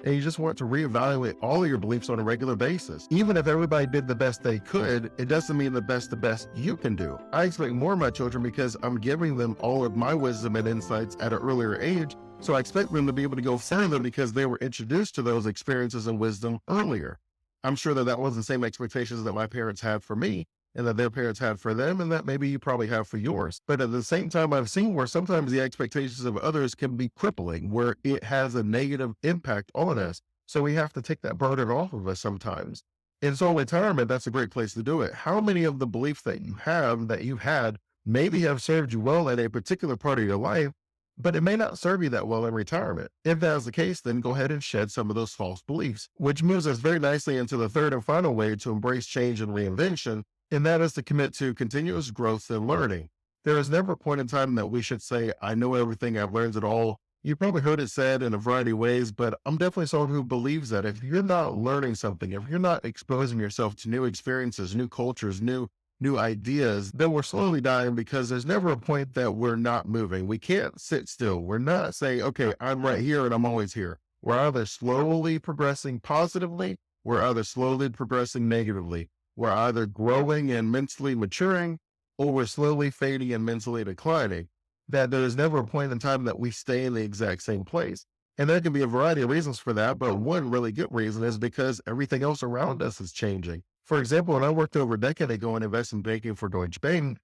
and you just want to reevaluate all of your beliefs on a regular basis. Even if everybody did the best they could, it doesn't mean the best you can do. I expect more of my children because I'm giving them all of my wisdom and insights at an earlier age. So I expect them to be able to go further because they were introduced to those experiences and wisdom earlier. I'm sure that that wasn't the same expectations that my parents had for me and that their parents had for them, and that maybe you probably have for yours. But at the same time, I've seen where sometimes the expectations of others can be crippling, where it has a negative impact on us. So we have to take that burden off of us sometimes. And so in retirement, that's a great place to do it. How many of the beliefs that you have, that you've had, maybe have served you well at a particular part of your life, but it may not serve you that well in retirement? If that's the case, then go ahead and shed some of those false beliefs, which moves us very nicely into the third and final way to embrace change and reinvention, and that is to commit to continuous growth and learning. There is never a point in time that we should say, I know everything, I've learned it all. You probably heard it said in a variety of ways, but I'm definitely someone who believes that if you're not learning something, if you're not exposing yourself to new experiences, new cultures, new ideas, then we're slowly dying, because there's never a point that we're not moving. We can't sit still. We're not saying, okay, I'm right here and I'm always here. We're either slowly progressing positively, we're either slowly progressing negatively. We're either growing and mentally maturing, or we're slowly fading and mentally declining. That there is never a point in time that we stay in the exact same place. And there can be a variety of reasons for that, but one really good reason is because everything else around us is changing. For example, when I worked over a decade ago in investment banking for Deutsche Bank,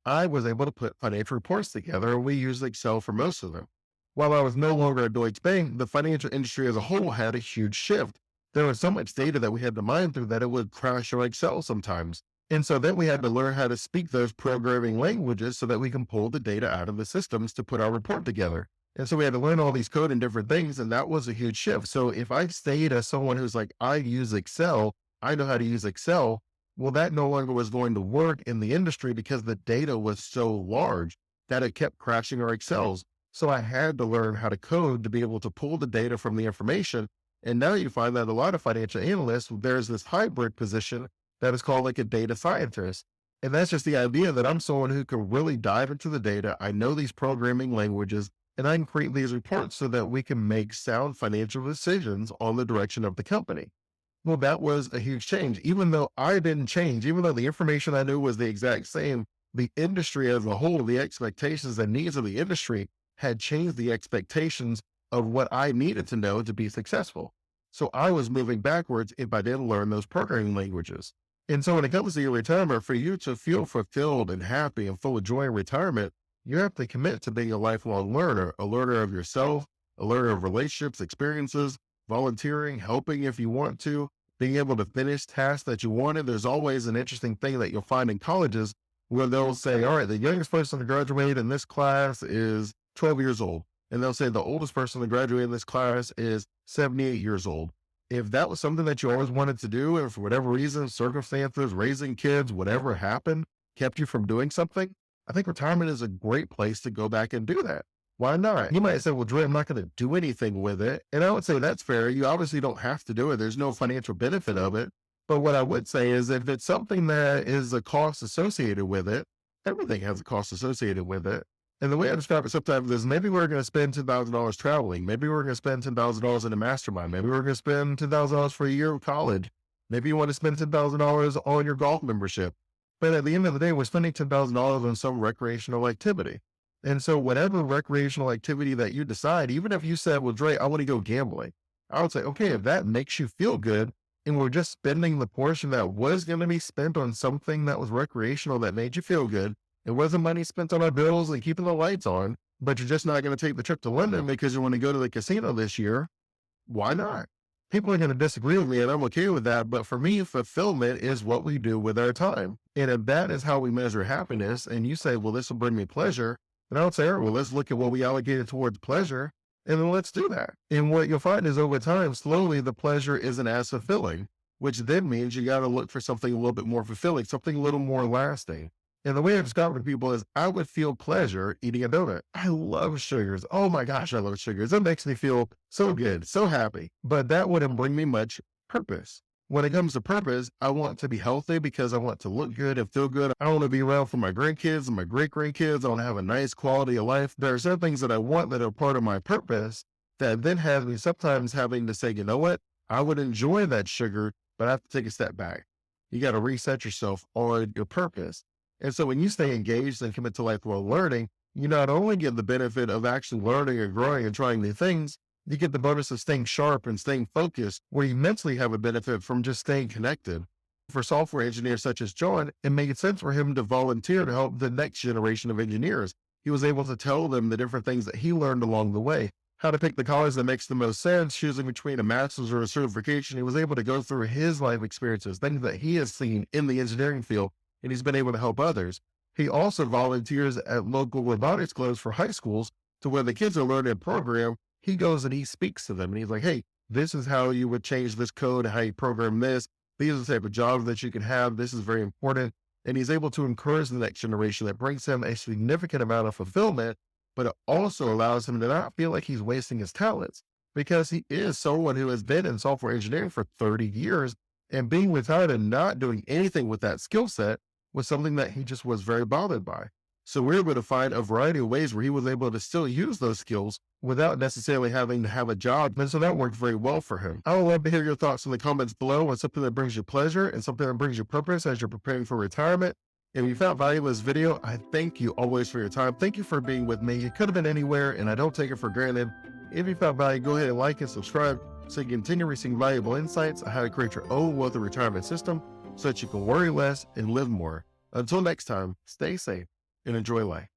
I was able to put financial reports together, and we used Excel for most of them. While I was no longer at Deutsche Bank, the financial industry as a whole had a huge shift. There was so much data that we had to mine through that it would crash our Excel sometimes. And so then we had to learn how to speak those programming languages so that we can pull the data out of the systems to put our report together. And so we had to learn all these code and different things, and that was a huge shift. So if I stayed as someone who's like, I use Excel, I know how to use Excel, well, that no longer was going to work in the industry because the data was so large that it kept crashing our Excels. So I had to learn how to code to be able to pull the data from the information. And now you find that a lot of financial analysts, there's this hybrid position that is called like a data scientist. And that's just the idea that I'm someone who can really dive into the data. I know these programming languages, and I can create these reports so that we can make sound financial decisions on the direction of the company. Well, that was a huge change. Even though I didn't change, even though the information I knew was the exact same, the industry as a whole, the expectations and needs of the industry had changed the expectations of what I needed to know to be successful. So I was moving backwards if I didn't learn those programming languages. And so when it comes to your retirement, for you to feel fulfilled and happy and full of joy in retirement, you have to commit to being a lifelong learner, a learner of yourself, a learner of relationships, experiences, volunteering, helping if you want to, being able to finish tasks that you wanted. There's always an interesting thing that you'll find in colleges where they'll say, all right, the youngest person to graduate in this class is 12 years old. And they'll say the oldest person to graduate in this class is 78 years old. If that was something that you always wanted to do, and for whatever reason, circumstances, raising kids, whatever happened, kept you from doing something, I think retirement is a great place to go back and do that. Why not? You might say, well, Dre, I'm not going to do anything with it. And I would say that's fair. You obviously don't have to do it. There's no financial benefit of it. But what I would say is if it's something that is a cost associated with it, everything has a cost associated with it. And the way I describe it sometimes is maybe we're going to spend $10,000 traveling. Maybe we're going to spend $10,000 in a mastermind. Maybe we're going to spend $10,000 for a year of college. Maybe you want to spend $10,000 on your golf membership. But at the end of the day, we're spending $10,000 on some recreational activity. And so whatever recreational activity that you decide, even if you said, well, Dre, I want to go gambling, I would say, okay, if that makes you feel good, and we're just spending the portion that was going to be spent on something that was recreational that made you feel good, it wasn't money spent on our bills and keeping the lights on, but you're just not going to take the trip to London because you want to go to the casino this year. Why not? People are going to disagree with me, and I'm okay with that. But for me, fulfillment is what we do with our time. And if that is how we measure happiness, and you say, well, this will bring me pleasure, then I would say, all right, well, let's look at what we allocated towards pleasure, and then let's do that. And what you'll find is over time, slowly the pleasure isn't as fulfilling, which then means you got to look for something a little bit more fulfilling, something a little more lasting. And the way I've described to people is I would feel pleasure eating a donut. I love sugars. Oh my gosh, I love sugars. It makes me feel so good, so happy. But that wouldn't bring me much purpose. When it comes to purpose, I want to be healthy because I want to look good and feel good. I want to be around for my grandkids and my great grandkids. I want to have a nice quality of life. There are certain things that I want that are part of my purpose. that then has me sometimes having to say, you know what? I would enjoy that sugar, but I have to take a step back. You got to reset yourself on your purpose. And so when you stay engaged and commit to lifelong learning, you not only get the benefit of actually learning and growing and trying new things, you get the bonus of staying sharp and staying focused, where you mentally have a benefit from just staying connected. For software engineers such as John, it made sense for him to volunteer to help the next generation of engineers. He was able to tell them the different things that he learned along the way, how to pick the college that makes the most sense, choosing between a master's or a certification. He was able to go through his life experiences, things that he has seen in the engineering field, and he's been able to help others. He also volunteers at local robotics clubs for high schools to where the kids are learning a program. He goes and he speaks to them and he's like, hey, this is how you would change this code, how you program this. These are the type of jobs that you can have. This is very important. And he's able to encourage the next generation. That brings him a significant amount of fulfillment, but it also allows him to not feel like he's wasting his talents, because he is someone who has been in software engineering for 30 years, and being retired and not doing anything with that skill set was something that he just was very bothered by. So we're able to find a variety of ways where he was able to still use those skills without necessarily having to have a job. And so that worked very well for him. I would love to hear your thoughts in the comments below on something that brings you pleasure and something that brings you purpose as you're preparing for retirement. If you found value in this video, I thank you always for your time. Thank you for being with me. It could have been anywhere, and I don't take it for granted. If you found value, go ahead and like and subscribe so you can continue receiving valuable insights on how to create your own wealth and retirement system so that you can worry less and live more. Until next time, stay safe and enjoy life.